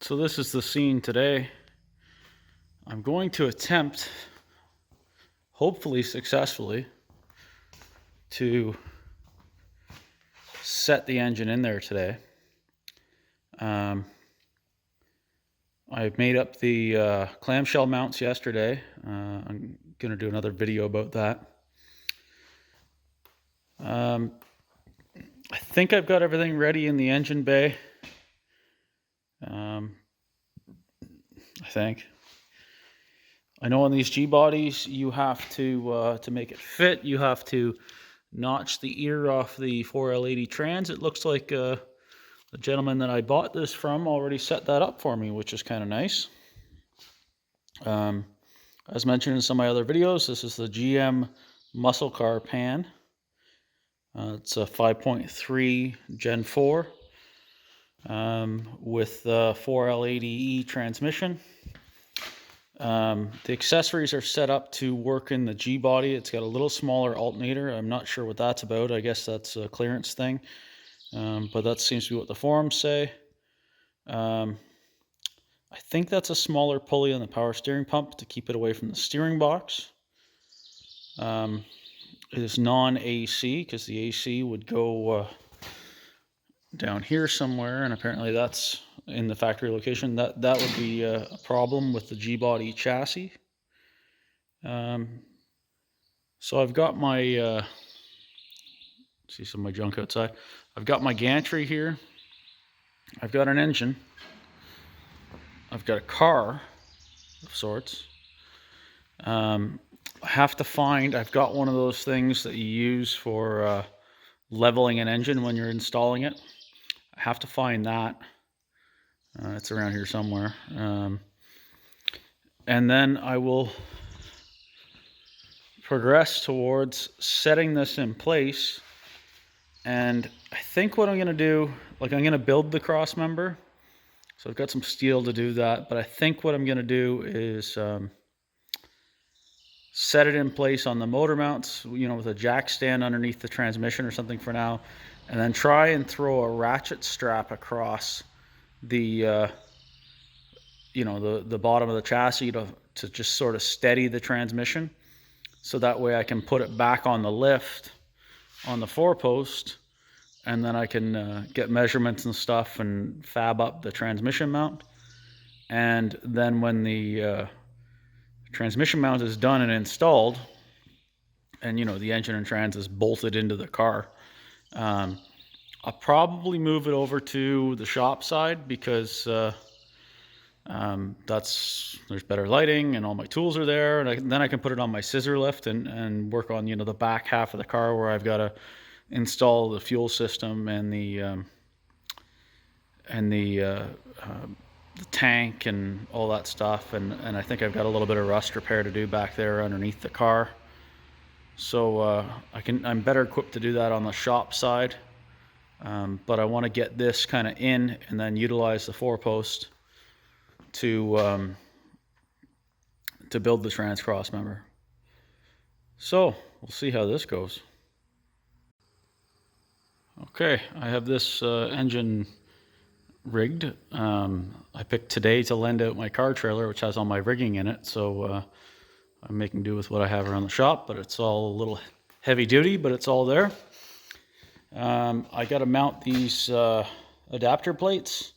So this is the scene today. I'm going to attempt, hopefully successfully, to set the engine in there today. I made up the clamshell mounts yesterday. I'm going to do another video about that. I think I've got everything ready in the engine bay. I think. I know on these G bodies you have to make it fit, you have to notch the ear off the 4L80 trans. It looks like the gentleman that I bought this from already set that up for me, which is kind of nice. As mentioned in some of my other videos, this is the GM muscle car pan. It's a 5.3 Gen 4 with the 4L80E transmission. The accessories are set up to work in the G body. It's got a little smaller alternator. I'm not sure what that's about. I guess that's a clearance thing. But that seems to be what the forums say. I think that's a smaller pulley on the power steering pump to keep it away from the steering box. It is non-AC because the AC would go down here somewhere, and apparently that's in the factory location. That would be a problem with the G-body chassis. So I've got my see some of my junk outside. I've got my gantry here. I've got an engine. I've got a car of sorts. I have to find, I've got one of those things that you use for leveling an engine when you're installing it. I have to find that. It's around here somewhere. And then I will progress towards setting this in place. And I think what I'm going to do, like I'm going to build the cross member. So I've got some steel to do that. But I think what I'm going to do is set it in place on the motor mounts, you know, with a jack stand underneath the transmission or something for now. And then try and throw a ratchet strap across the, you know, the bottom of the chassis to just sort of steady the transmission. So that way I can put it back on the lift on the 4-post, and then I can get measurements and stuff and fab up the transmission mount. And then when the transmission mount is done and installed, and you know the engine and trans is bolted into the car, I'll probably move it over to the shop side because there's better lighting and all my tools are there, and then I can put it on my scissor lift and work on, you know, the back half of the car where I've got to install the fuel system and the tank and all that stuff, and I think I've got a little bit of rust repair to do back there underneath the car. So I'm better equipped to do that on the shop side, but I want to get this kind of in and then utilize the 4-post to build the trans cross member. So we'll see how this goes. Okay, I have this engine rigged. I picked today to lend out my car trailer, which has all my rigging in it, so I'm making do with what I have around the shop, but it's all a little heavy duty, but it's all there. I got to mount these adapter plates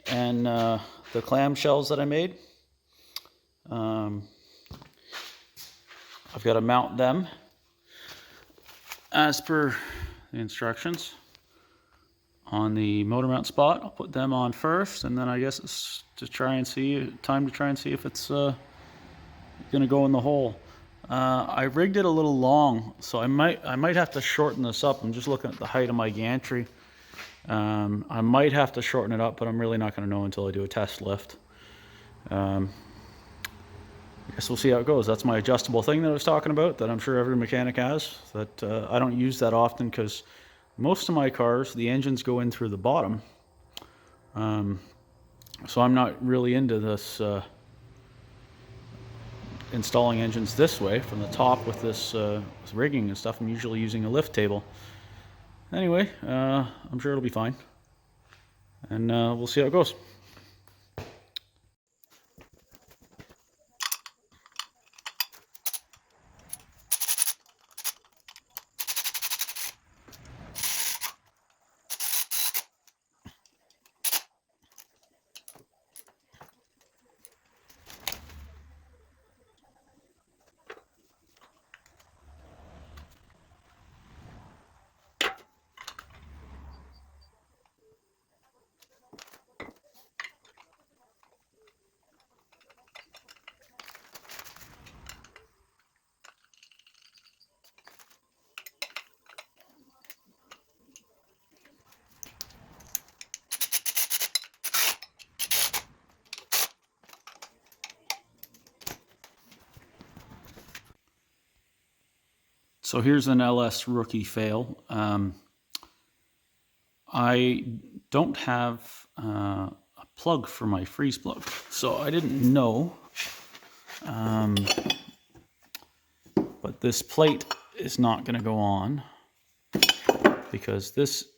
and the clamshells that I made. I've got to mount them as per the instructions on the motor mount spot. I'll put them on first, and then I guess it's to try and see if it's gonna go in the hole. I rigged it a little long, so I might have to shorten this up. I'm just looking at the height of my gantry. I might have to shorten it up, but I'm really not going to know until I do a test lift. I guess we'll see how it goes. That's my adjustable thing that I was talking about that I'm sure every mechanic has, that I don't use that often because most of my cars, the engines go in through the bottom. So I'm not really into this installing engines this way from the top with this rigging and stuff. I'm usually using a lift table. Anyway, I'm sure it'll be fine. And we'll see how it goes. So here's an LS rookie fail. I don't have a plug for my freeze plug, so I didn't know. But this plate is not going to go on because this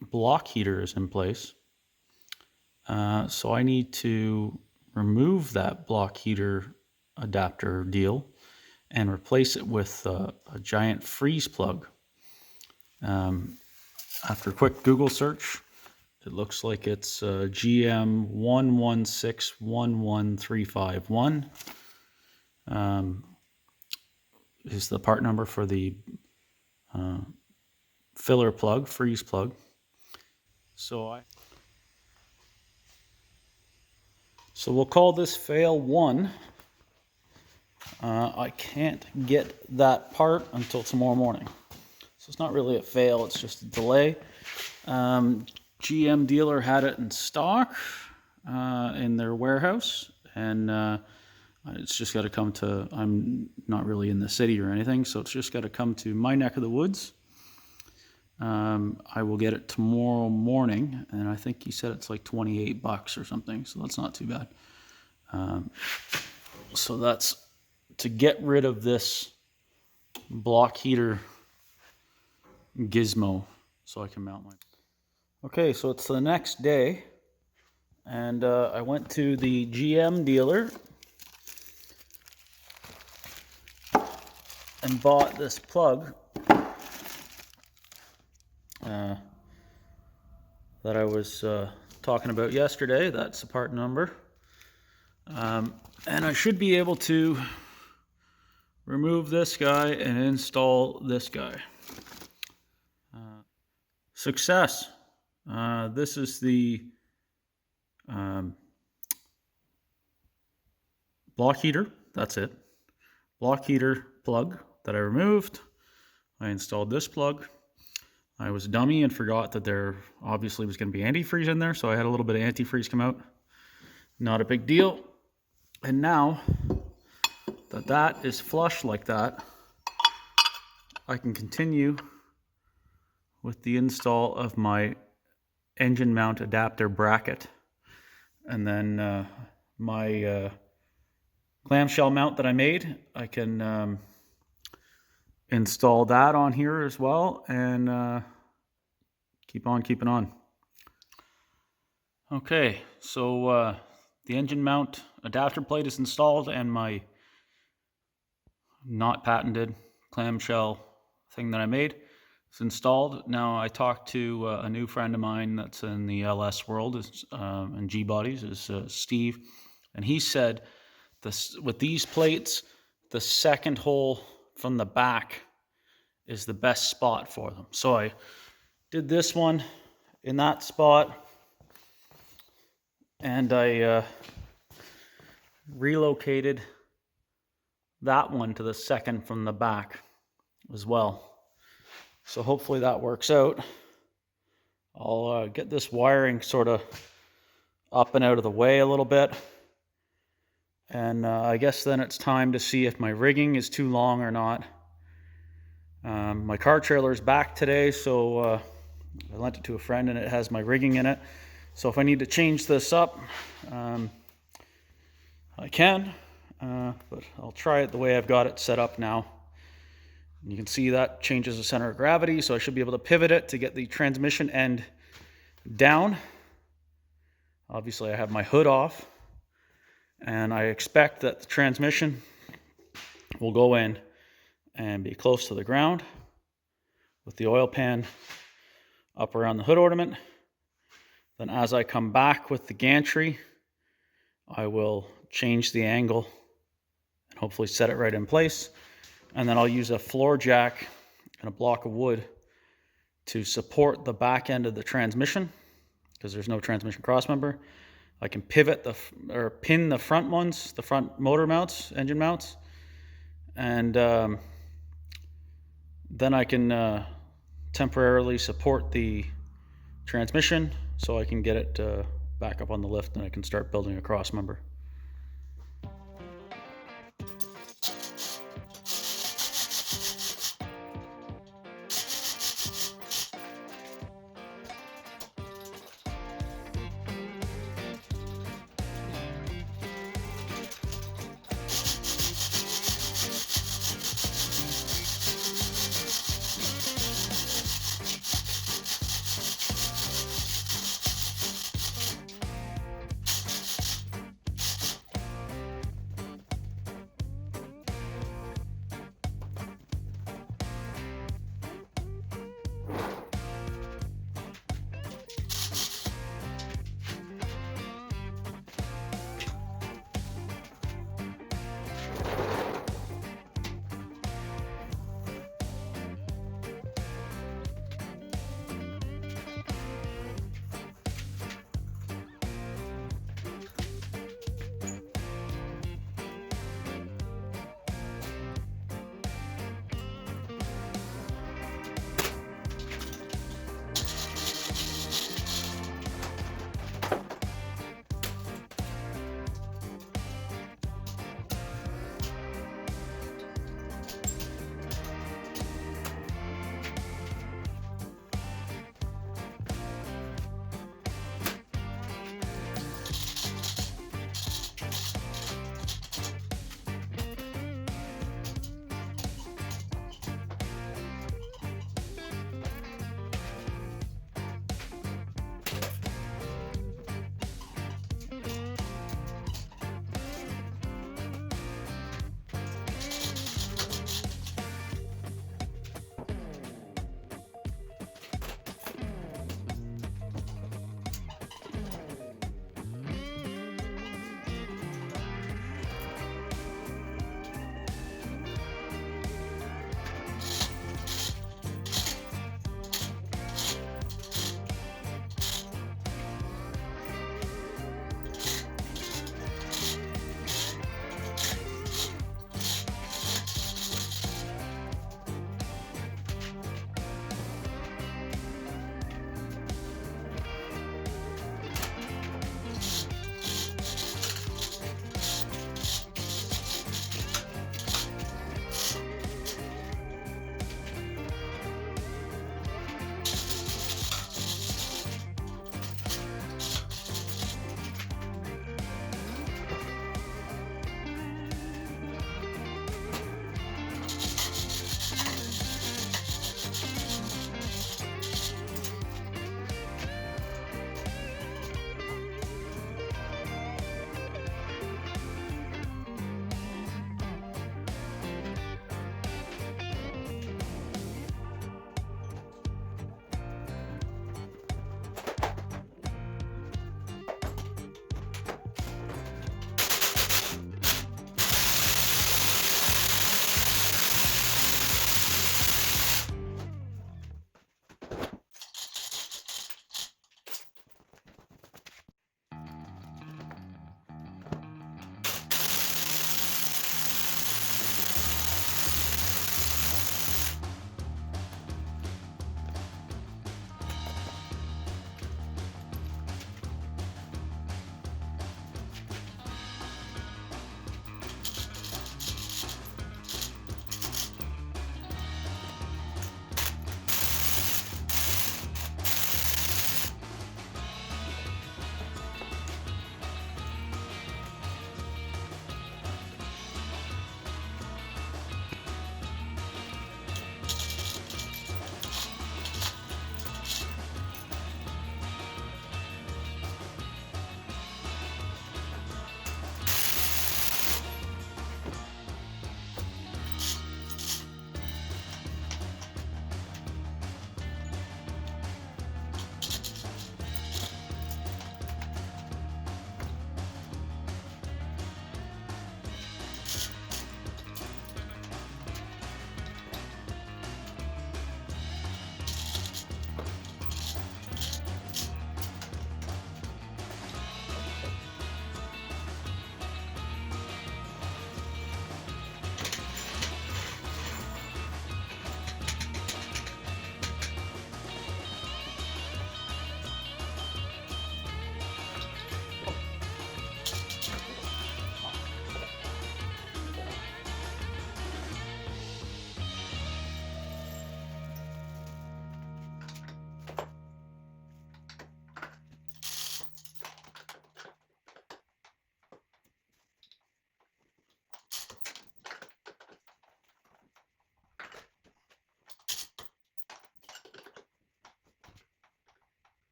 block heater is in place. So I need to remove that block heater adapter deal and replace it with a giant freeze plug. After a quick Google search, it looks like it's GM 11611351 is the part number for the filler plug, freeze plug. So we'll call this fail 1. I can't get that part until tomorrow morning. So it's not really a fail, it's just a delay. GM dealer had it in stock in their warehouse, and it's just got to come to, I'm not really in the city or anything, so it's just got to come to my neck of the woods. I will get it tomorrow morning, and I think he said it's like $28 or something, so that's not too bad. So that's to get rid of this block heater gizmo so I can mount my... Okay, so it's the next day, and I went to the GM dealer and bought this plug that I was talking about yesterday. That's the part number. And I should be able to remove this guy and install this guy. Success. This is the block heater. That's it. Block heater plug that I removed. I installed this plug. I was a dummy and forgot that there obviously was going to be antifreeze in there, so I had a little bit of antifreeze come out. Not a big deal. And now that that is flush like that, I can continue with the install of my engine mount adapter bracket. And then my clamshell mount that I made, I can install that on here as well, and keep on keeping on. Okay, so the engine mount adapter plate is installed, and my not patented clamshell thing that I made is installed. Now I talked to a new friend of mine that's in the LS world and G bodies, is Steve, and he said this, with these plates, the second hole from the back is the best spot for them. So I did this one in that spot, and I relocated that one to the second from the back as well. So hopefully that works out. I'll get this wiring sort of up and out of the way a little bit. And I guess then it's time to see if my rigging is too long or not. My car trailer is back today, so I lent it to a friend and it has my rigging in it. So if I need to change this up, I can, but I'll try it the way I've got it set up now. You can see that changes the center of gravity, so I should be able to pivot it to get the transmission end down. Obviously, I have my hood off, and I expect that the transmission will go in and be close to the ground with the oil pan up around the hood ornament. Then as I come back with the gantry, I will change the angle and hopefully set it right in place. And then I'll use a floor jack and a block of wood to support the back end of the transmission, because there's no transmission crossmember. I can pivot or pin the front ones, the front motor mounts, engine mounts, and then I can temporarily support the transmission so I can get it back up on the lift, and I can start building a crossmember.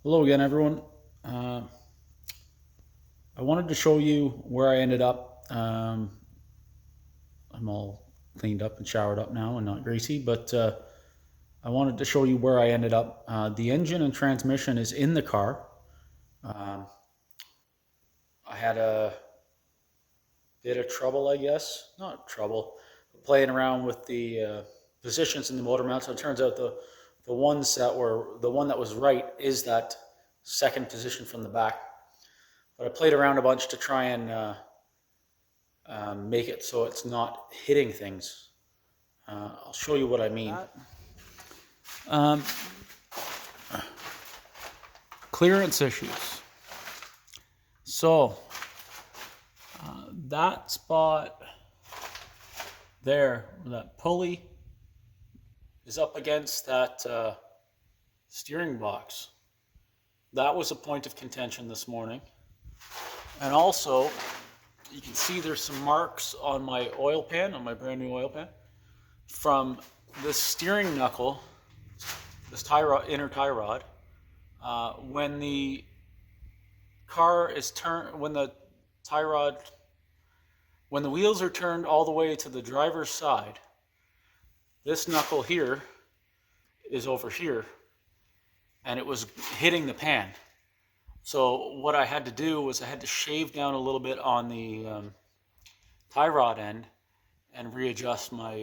Hello again, everyone. I wanted to show you where I ended up. I'm all cleaned up and showered up now and not greasy, but I wanted to show you where I ended up. The engine and transmission is in the car. I had a bit of trouble, I guess. Not trouble, but playing around with the positions in the motor mount. So it turns out the one that was right is that second position from the back. But I played around a bunch to try and make it so it's not hitting things. I'll show you what I mean. Clearance issues. So that spot there, that pulley is up against that steering box. That was a point of contention this morning. And also, you can see there's some marks on my oil pan, on my brand new oil pan, from this steering knuckle, this tie rod, inner tie rod. When the car is turned, when the wheels are turned all the way to the driver's side, this knuckle here is over here, and it was hitting the pan. So what I had to do was I had to shave down a little bit on the tie rod end and readjust my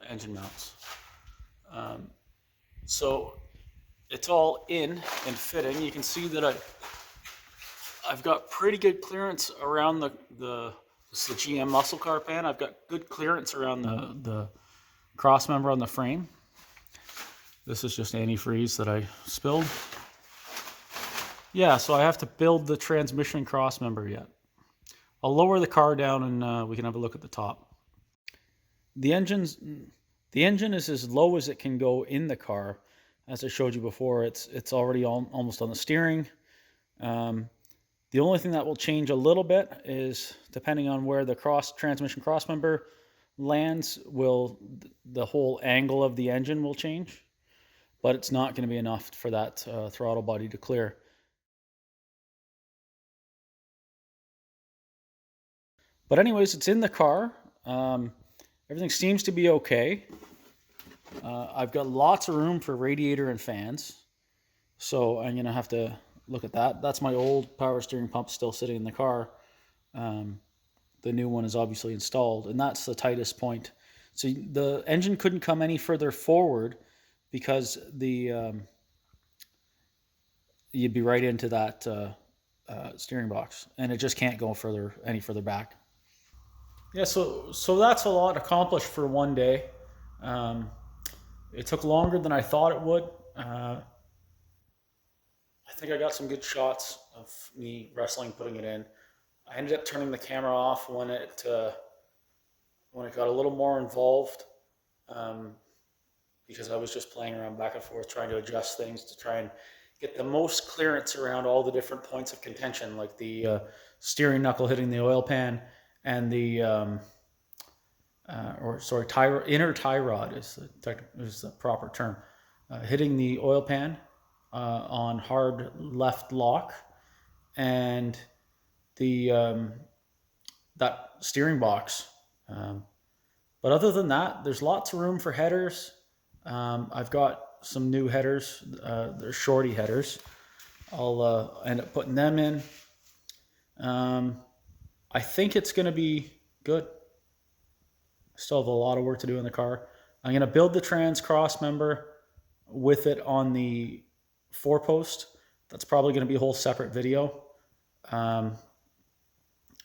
engine mounts. So it's all in and fitting. You can see that I've got pretty good clearance around this is the GM muscle car pan. I've got good clearance around the cross member on the frame. This is just antifreeze that I spilled. Yeah, so I have to build the transmission cross member yet. I'll lower the car down and we can have a look at the top. The engine is as low as it can go in the car. As I showed you before, it's already almost on the steering. The only thing that will change a little bit is depending on where the transmission cross member lands, the whole angle of the engine will change, but it's not going to be enough for that throttle body to clear. But anyways, it's in the car. Everything seems to be okay. I've got lots of room for radiator and fans, so I'm going to have to look at that. That's my old power steering pump still sitting in the car. The new one is obviously installed, and that's the tightest point. So the engine couldn't come any further forward because you'd be right into that steering box, and it just can't go any further back. Yeah, so that's a lot accomplished for one day. It took longer than I thought it would. I think I got some good shots of me wrestling, putting it in. I ended up turning the camera off when it got a little more involved, because I was just playing around back and forth, trying to adjust things to try and get the most clearance around all the different points of contention, like the steering knuckle hitting the oil pan, and the inner tie rod is the proper term, hitting the oil pan on hard left lock, and the that steering box. But other than that, there's lots of room for headers. I've got some new headers. They're shorty headers. I'll end up putting them in. I think it's going to be good. I still have a lot of work to do in the car. I'm going to build the trans cross member with it on the 4-post. That's probably going to be a whole separate video.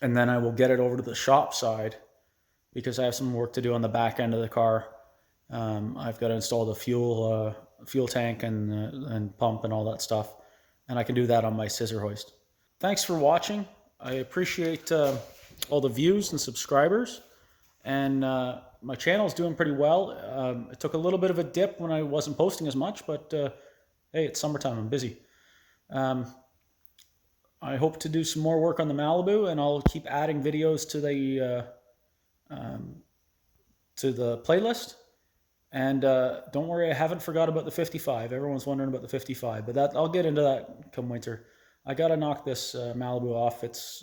And then I will get it over to the shop side because I have some work to do on the back end of the car. I've got to install the fuel tank and pump and all that stuff. And I can do that on my scissor hoist. Thanks for watching. I appreciate all the views and subscribers. And my channel is doing pretty well. It took a little bit of a dip when I wasn't posting as much, but hey, it's summertime. I'm busy. I hope to do some more work on the Malibu, and I'll keep adding videos to the playlist. And don't worry, I haven't forgot about the 55. Everyone's wondering about the 55, but that I'll get into that come winter. I got to knock this Malibu off. It's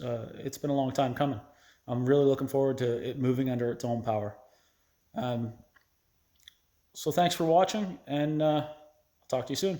been a long time coming. I'm really looking forward to it moving under its own power. Um, so thanks for watching, and I'll talk to you soon.